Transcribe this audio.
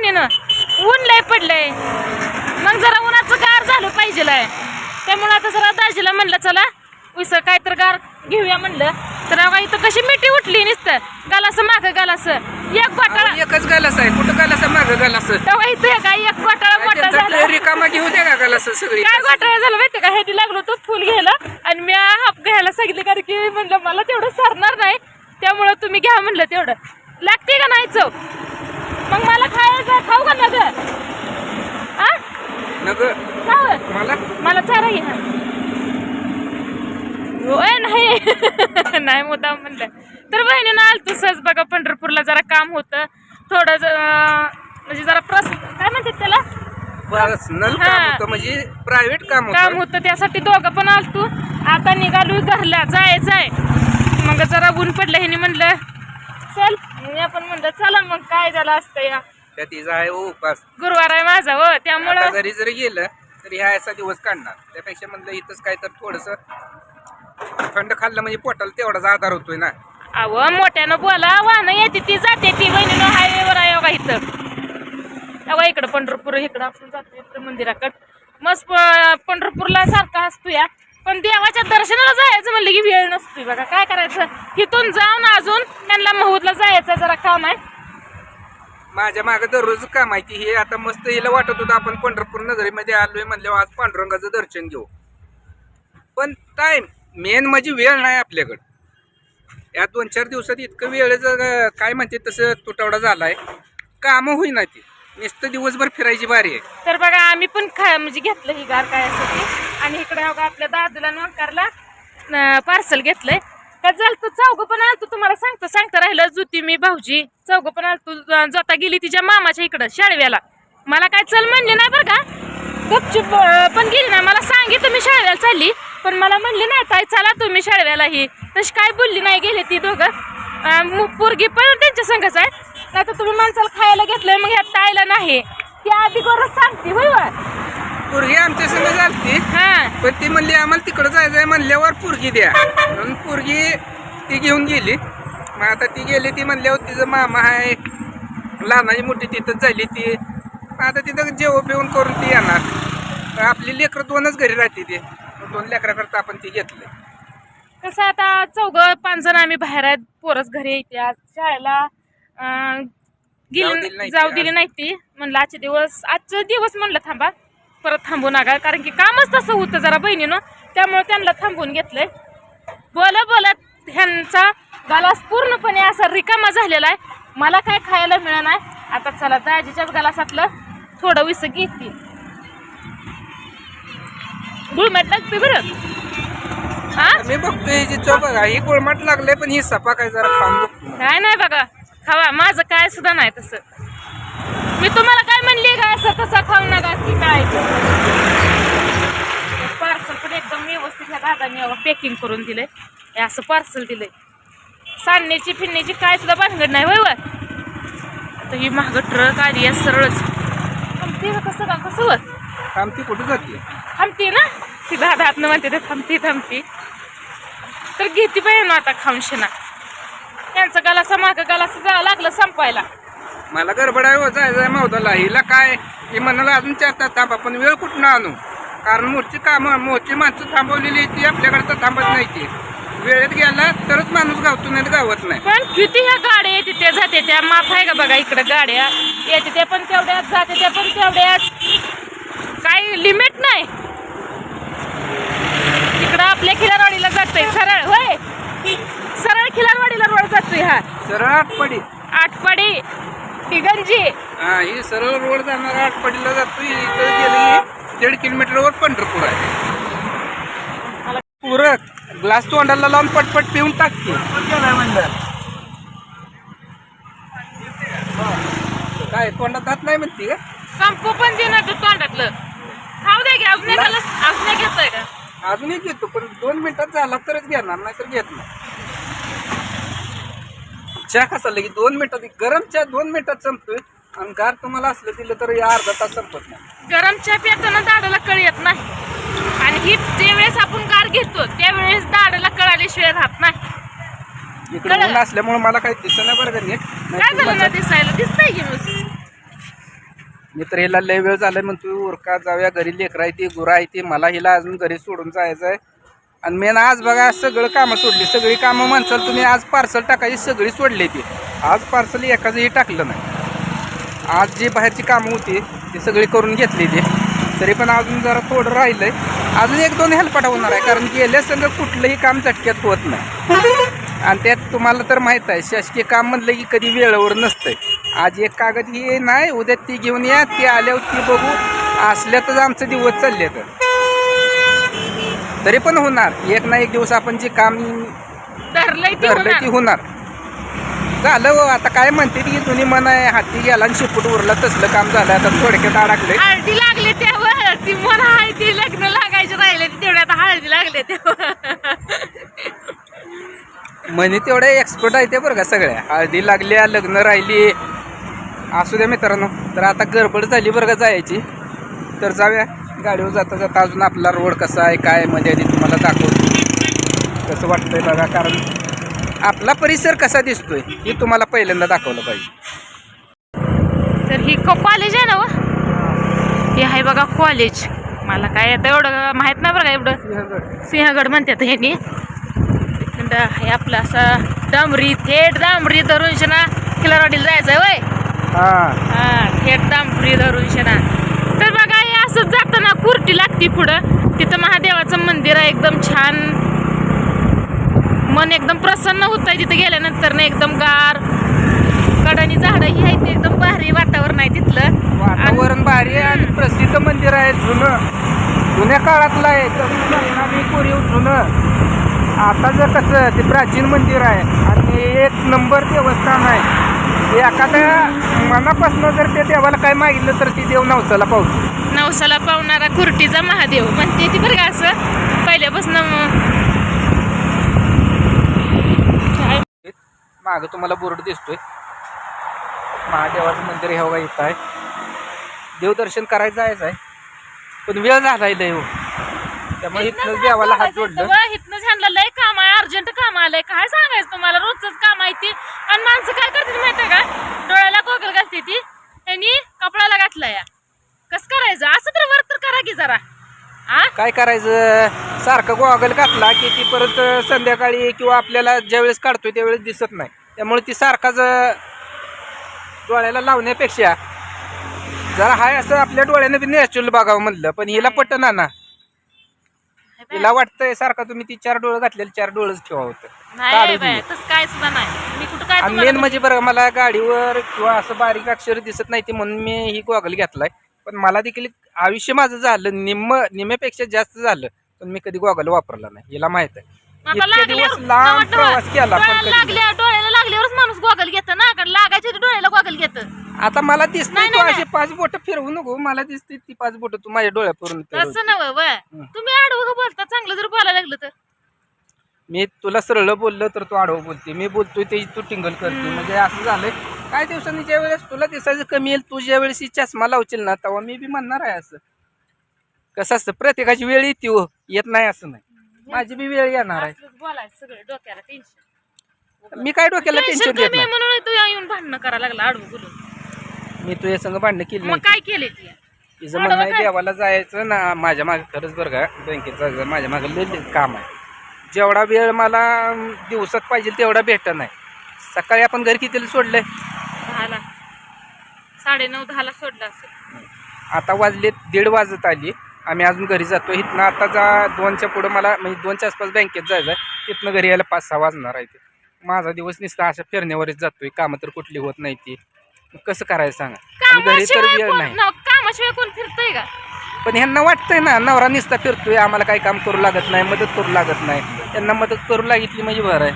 ऊन लय पडलंय, मग जरा उन्हाचं गार झालं पाहिजे. त्यामुळे आता जरा दाजीला म्हणलं चला उसं काय तर गार घेऊया म्हणलं. तर इथं कशी मिठी उठली नुसतं गालास मागं गालास एक घोटाळा. एकच गालास आहे, कुठं गालास मागं गालास तेव्हा इथं काय एक घोटाळा मोठा झाला. रिकामा घेऊ द्या का गालास सगळी. काय घोटाळा झाला माहिती का, ह्याची लागलो तो फुल घ्यायला आणि मी हाफ घ्यायला सांगितलं कारण की म्हणलं मला तेवढं सरणार नाही, त्यामुळं तुम्ही घ्या म्हणलं. तेवढं लागते का नाही चव, मग मला खायचं खाऊ का ना ग मला चारा घे. होय नाही नाही मुद्दाम म्हणलं. तर बहिणीनं आलतो सहज बघा, पंढरपूरला जरा काम होतं थोडं म्हणजे जरा काय म्हणतात त्याला पर्सनल काम होतं, म्हणजे प्रायव्हेट काम होतं त्यासाठी दोघं पण आलतो. आता निघालो घरला जायचंय, मग जरा ऊन पडलं ह्यानी म्हणलं चल, मी आपण म्हणलं चला मग काय झालं असतं या तिचा आहे उपास गुरुवार आहे माझा हो, त्यामुळं घरी जरी गेलं तरी ह्या असा दिवस काढणार. त्यापेक्षा म्हणलं इथंच काय तर थोडस थंड खाल्लं म्हणजे पोटाला तेवढाच आधार होतोय ना. अव मोठ्यानं बोला, वाहनं येते ती जाते ती बहिणीनं हायवेवर आहे बघा इथं. अवा इकडं पंढरपूर इकडं आपण जातो इकडं मंदिराकडं मस्त पंढरपूरला सारखा असतो या, पण देवाच्या दर्शनाला जायचं म्हणलं की वेळ नसतोय बघा. काय करायचं, इथून जाऊन अजून त्यांना महूदला जायचं जरा काम आहे. माझ्या मागे दररोज काम आहे की हे आता मस्त हिला वाटत होतं आपण पंढरपूर नगरीमध्ये आलोय म्हणल्यावर आज पांडुरंगाचं दर्शन घेऊ, पण टाइम मेन म्हणजे वेळ नाही आपल्याकडं. या 2-4 दिवसात इतकं वेळेचं काय म्हणते तसं तुटवडा झालाय, कामं होईना ती, नुसतं दिवसभर फिरायची बारी आहे. तर बघा आम्ही पण म्हणजे घेतलं ही गार खायसाठी आणि इकडे आपल्या दादूला नोकरला पार्सल घेतलंय. का झालं तू चौघ पण आलतो, तुम्हाला सांगता राहिलं जुती मी भाऊजी चौघ पण आलतो. जोता गेली तिच्या मामाच्या इकडं शाळव्याला, मला काय चल म्हणली नाही बरं का, गपचूप पण गेली नाही. मला सांगितलं मी शाळव्याला चालली, पण मला म्हणली नाही ताई चला तुम्ही शाळव्याला, ही तशी काय बोलली नाही. गेले ती दोघं, पोरगी पण त्यांच्या संघच आहे. नाही तर तुम्ही माणसाला खायला घेतलंय मग ह्या ताईला नाही, ती आधी गरज सांगते होय वा. पोरगी आमच्या संग झालती, पण ती म्हणली आम्हाला तिकडं जायचंय म्हणल्यावर पोरगी द्या म्हणून पोरगी ती घेऊन गेली. मग आता ती गेली, ती म्हणल्यावर तिचं मामा आहे लहानाची मोठी तिथंच झाली ती, आता तिथं जेवण पिऊन करून ती येणार. आपली लेकरं 2च घरी राहते, ते 2 लेकराकरता आपण ती घेतली. कसं आता 4-5 जण आम्ही बाहेर आहेत, पोरच घरी येते. आज शाळेला जाऊ दिली नाही ती, म्हणलं आजचे दिवस म्हणलं थांबा, परत थांबू नका कारण की कामच तसं होतं जरा बहिणीनं, त्यामुळे त्यांना थांबून घेतलंय. बोलत ह्यांचा गालास पूर्णपणे असा रिकामा झालेला आहे, मला काय खायला मिळत नाही. आता चला दाजीच्याच गालासातलं थोडं विस घेते, गुळमट लागते बरं. मी बघतोय जी चव बघा, ही गुळमट लागले पण ही सपा काय जरा खाऊन बघतो. काय नाही बघा खावा, माझं काय सुद्धा नाही तसं. मी तुम्हाला काय म्हणली काय असं तसं खाऊ नका की काय. पार्सल पण एकदम व्यवस्थित ह्या दादाने पॅकिंग करून दिलंय, हे असं पार्सल दिलंय. सांडण्याची फिरण्याची काय सुद्धा भानगड नाही होय. आता ही महाग ट्रक आली आहे सरळच थांबते कसं का कसं थांबती कुठे जाते, थांबते ना ती दादा हातनं म्हणते ते थांबते तर घेते पाहिजे ना आता खाऊन शेना. त्यांचं गालासा मागं गालासा जावं लागलं संपायला. मला गडबड आहे जायचंय मौदाला, हिला काय हे म्हणाला अजून 4 तास थांबा, पण वेळ कुठून आणू, कारण मोठी माणसं थांबवलेली ती आपल्याकडे तर थांबत नाही. ती वेळेत गेला तरच माणूस गावतो, नाही गावत नाही. पण किती ह्या गाड्या येते त्या जाते त्या माफ आहे का बघा, इकडे गाड्या येते त्या पण तेवढ्याच जाते त्या पण तेवढ्याच, काही लिमिट नाही. इकडं आपल्या खिलारवाडीला जातोय सरळ होय, सरळ खिलारवाडीला रोड जातोय हा, सरळ आटपाडी गंजी, हा ही सरळ रोड जाणार आटपाडीला जातोय. इथं गेलं 1.5 किलोमीटरवर पंढरपूर आहे. पुरक ग्लास तोंडाला लावून पटपट पिऊन टाकते. काय तोंडात हात नाही म्हणते का, संपू पण दे ना तू तोंडातलं, खाऊ दे की अजून घेतोय का, अजून एक घेतो पण 2 मिनिटात झाला तरच घेणार, नाही तर घेत नाही. चहा कसा लगे 2 मिनिटात, गरम चहा 2 मिनिटात संपतोय आणि गार तुम्हाला असलं दिलं तर या अर्धा तास संपत नाही. गरम चहा पिताना दाडाला कळ येत नाही, आणि ही जे वेळेस आपण गार घेतो त्यावेळेस दाडाला कळाल्याशिवाय राहत नाही. इकडे ऊन असल्यामुळे मला काही दिसत नाही बरं का नीट. काय झालं ना दिसायला, दिसतंय की मी तर हिला लय वेळ झालाय म्हणतो उरका जाऊया घरी, लेकरं आहे ती, गुरं आहे ती, मला हिला अजून घरी सोडून जायचं आहे. आणि मेन आज बघा सगळं कामं सोडली, सगळी कामं म्हणसाल तुम्ही. आज पार्सल टाकायची सगळी सोडली ती. आज पार्सल एकाचंही टाकलं नाही. आज जी बाहेरची कामं होती ती सगळी करून घेतली ती. तरी पण अजून जरा थोडं राहिलंय, अजून 1-2 हेल्पाटा होणार आहे. कारण गेल्या संग कुठलंही काम झटक्यात होत नाही. आणि त्यात तुम्हाला तर माहीत आहे शासकीय काम म्हणलं की कधी वेळेवर नसतंय. आज एक कागद ही नाही, उद्या ती घेऊन या, ती आल्यावर ती बघू, असल्यातच आमचं दिवस चालले. तर तरी पण होणार, एक ना एक दिवस आपण जे काम धरलंय ती होणार. झालं हो, आता काय म्हणते की तुम्ही मन आहे हाती गेला आणि शिपूट उरला तसलं काम झालं. आता थोडक्यात अडकले. हळदी लागले तेव्हा ती मन आहे ती लग्न लागायचे राहिले तेवढे आता हळदी लागले तेव्हा. म्हणे तेवढे एक्सपर्ट आहे ते बरं का सगळ्या. हळदी लागल्या, लग्न राहिली. असू द्या मित्रांनो, तर आता गडबड झाली बरं का जायची. तर जाऊया गाडीवर जाता जाता. अजून आपला रोड कसा आहे काय मध्ये आधी तुम्हाला दाखवतो कसं वाटतंय बघा. कारण आपला परिसर कसा दिसतोय हे तुम्हाला पहिल्यांदा दाखवलं पाहिजे. तर ही कॉलेज आहे ना व, हे आहे बघा कॉलेज. मला काय आता एवढं माहित नाही बरं का. एवढं सिंहगड म्हणतात ह्यांनी. हे आपलं असं डांबरी, थेट डांबरी धरून शना खिलारवाडीला जायचंय वय. हा थेट डांबरी धरून शना. तर बघा हे असंच जाताना कुर्टी लागती पुढं. तिथं महादेवाचं मंदिर आहे एकदम छान. मन एकदम प्रसन्न होत आहे तिथं गेल्यानंतर ना. एकदम गार, कडानी झाडं ही आहेत, एकदम भारी वातावरण आहे तिथलं. वातावरण भारी आहे आणि प्रसिद्ध मंदिर आहे. जुन्या काळातलं आहे, कोरीव जुनं. आता जर कसं ते प्राचीन मंदिर आहे आणि 1 नंबर देवस्थान आहे. एखाद्या मनापासून जर ते देवाला काय मागितलं तर ती देव नवसाला पावतो. नवसाला पावणारा कुर्टीचा महादेव म्हणते ती बरं का. असं पहिल्यापासून मागं तुम्हाला बोर्ड दिसतोय महादेवाचं मंदिर हे बघा इथं आहे. देवदर्शन करायचं जायचं आहे पण वेळ झालाय लय हो. त्यामुळे इथनं देवाला हात जोडलं. इथनं झालं लय काम आहे, अर्जंट काम आलंय. काय सांगायचं तुम्हाला, रोजच काम आहे ती. आणि माणसं काय करते माहितीये का, डोळ्याला गोगल घालते ती, त्यांनी कपड्याला घातला या. कसं करायचं असं तर वर तर करा की जरा. काय करायचं, सारखं गॉगल घातला की ती परत संध्याकाळी किंवा आपल्याला ज्यावेळेस काढतोय त्यावेळेस दिसत नाही. त्यामुळे ती सारखाच डोळ्याला लावण्यापेक्षा जरा हाय असं आपल्या डोळ्यानं बी नॅचरल बघावं म्हणलं. पण हिला पटना ना. तिला वाटतंय सारखा तुम्ही ती 4 डोळे घातलेले 4 डोळेच ठेवा होतं. काय सुद्धा नाही. मी कुठं काय आणि मेन म्हणजे बरं मला गाडीवर किंवा असं बारीक अक्षर दिसत नाही ती म्हणून मी ही गॉगल घेतलाय. पण मला देखील आयुष्य माझं झालं निम्म्यापेक्षा जास्त झालं पण मी कधी गॉगल वापरला नाही. हिला माहित आहे. इतके दिवस लांब प्रवास केला पण डोळ्याला लागल्यावरच माणूस गॉगल घेत ना. कारण लागायचे डोळ्याला गॉगल घेत. आता मला दिसतंय तू अशी 5 बोट फिरवू नको. मला दिसते ती 5 बोट तू माझ्या डोळ्यापूर्ण. तसं नव्हे तुम्ही आडवं बोलता. चांगलं जर बोलायला लागलं तर मी तुला सरळ बोललं तर तू आडवं बोलते. मी बोलतोय ते तू टिंगल करते. म्हणजे असं झालंय. काही दिवसांनी ज्या वेळेस तुला दिसायचं कमी येईल, तू ज्या वेळेस चष्मा लावशील ना तेव्हा मी बी म्हणणार आहे. असं कसं असतं, प्रत्येकाची वेळ येते हो, येत नाही असं नाही. माझी बी वेळ येणार आहे. बोलायचं सगळं डोक्याला टेन्शन. मी काय डोक्याला टेन्शन घेत नाही. म्हणून तू येऊन भांडणं करायला लागला आडवं बोलून. मी तुझ्या संग भांडणं केली मग नाही. काय केले ती तिचं म्हणणं आहे देवाला जायचं ना. माझ्या मागे खरंच बरं का बँकेत जायचं माझ्या मागे लय काम आहे. जेवढा वेळ मला दिवसात पाहिजे तेवढा भेटत नाही. सकाळी आपण घरी कितीला सोडलंय, 10ला 9:30-10ला सोडलं असेल. आता वाजले 1:30 वाजत आली. आम्ही अजून घरी जातो. इथनं आता 2च्या पुढं मला म्हणजे 2च्या आसपास बँकेत जायचं आहे. तिथनं घरी यायला 5-6 वाजणार आहे. ते माझा दिवस नुसता अशा फिरण्यावरच जातोय. कामं तर कुठली होत नाही. ती कसं करायचं सांगा. घरी तर वेळ नाही. कामाशिवाय कोण फिरतय का. पण ह्यांना वाटतंय ना नवरा नुसता फिरतोय, आम्हाला काही काम करू लागत नाही, मदत करू लागत नाही. त्यांना मदत करू लागितली म्हणजे बरं आहे.